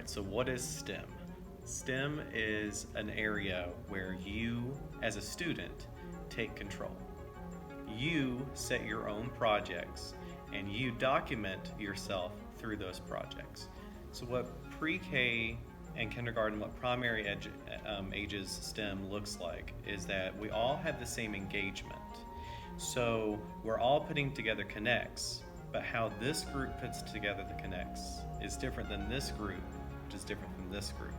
right, so what is STEM? STEM is an area where you, as a student, take control. You set your own projects and you document yourself through those projects. So, what pre K and kindergarten, what primary ages STEM looks like is that we all have the same engagement. So, we're all putting together connects, but how this group puts together the connects is different than this group, which is different from this group.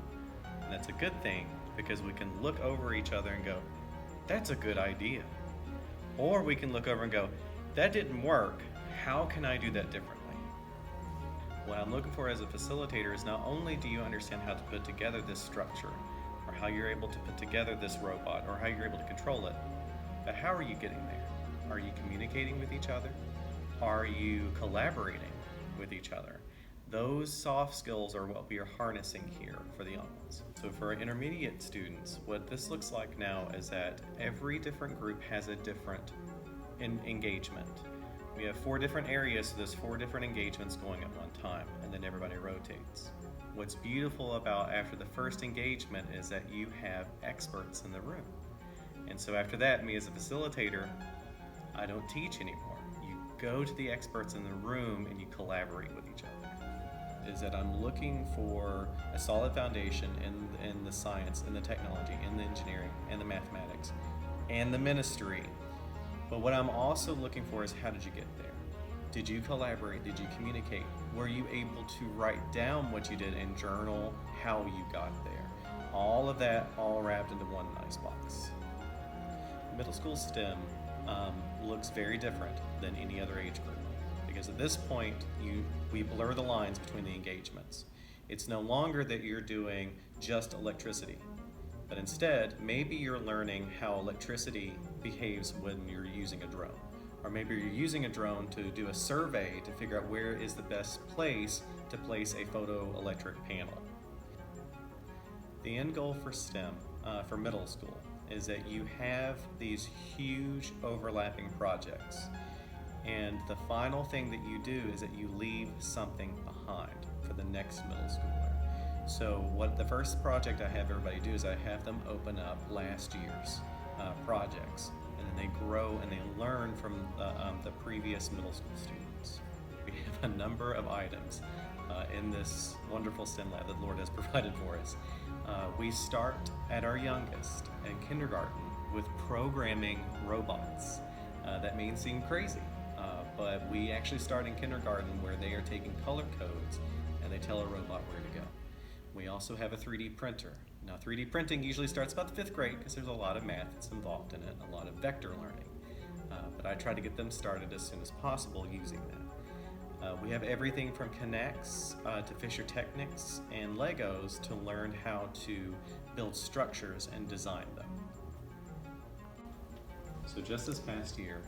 And that's a good thing because we can look over each other and go, that's a good idea. Or we can look over and go, that didn't work. How can I do that differently? What I'm looking for as a facilitator is not only do you understand how to put together this structure, or how you're able to put together this robot, or how you're able to control it, but how are you getting there? Are you communicating with each other? Are you collaborating with each other? Those soft skills are what we are harnessing here for the young ones. So for our intermediate students, what this looks like now is that every different group has a different engagement. We have 4 different areas, so there's 4 different engagements going at one time, and then everybody rotates. What's beautiful about after the first engagement is that you have experts in the room. And so after that, me as a facilitator, I don't teach anymore. You go to the experts in the room and you collaborate with each other. Is that I'm looking for a solid foundation in the science, in the technology, in the engineering, and the mathematics, and the ministry. But what I'm also looking for is how did you get there? Did you collaborate? Did you communicate? Were you able to write down what you did and journal how you got there? All of that all wrapped into one nice box. Middle school STEM looks very different than any other age group. Because at this point, we blur the lines between the engagements. It's no longer that you're doing just electricity, but instead, maybe you're learning how electricity behaves when you're using a drone. Or maybe you're using a drone to do a survey to figure out where is the best place to place a photoelectric panel. The end goal for STEM, for middle school, is that you have these huge overlapping projects. And the final thing that you do is that you leave something behind for the next middle schooler. So what the first project I have everybody do is I have them open up last year's projects, and then they grow and they learn from the previous middle school students. We have a number of items in this wonderful STEM lab that the Lord has provided for us. We start at our youngest in kindergarten with programming robots. That may seem crazy. But we actually start in kindergarten where they are taking color codes and they tell a robot where to go. We also have a 3D printer. Now 3D printing usually starts about the 5th grade because there's a lot of math that's involved in it, a lot of vector learning. But I try to get them started as soon as possible using that. We have everything from Connects to Fisher Technics and Legos to learn how to build structures and design them. So just this past year,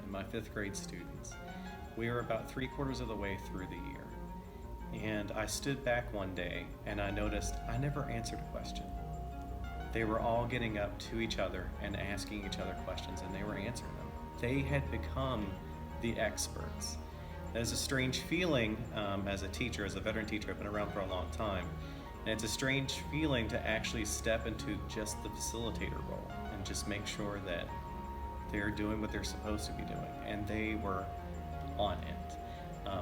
in my 5th grade students, we were about 3/4 of the way through the year. And I stood back one day and I noticed I never answered a question. They were all getting up to each other and asking each other questions, and they were answering them. They had become the experts. It's a strange feeling as a teacher, as a veteran teacher. I've been around for a long time. And it's a strange feeling to actually step into just the facilitator role and just make sure that they're doing what they're supposed to be doing, and they were on it.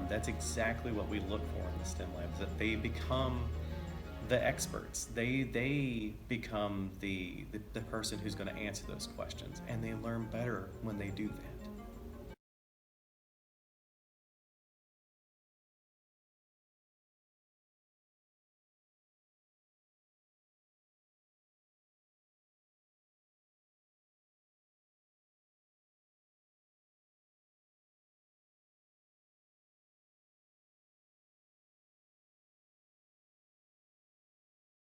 That's exactly what we look for in the STEM Lab, is that they become the experts. They become the person who's going to answer those questions, and they learn better when they do that.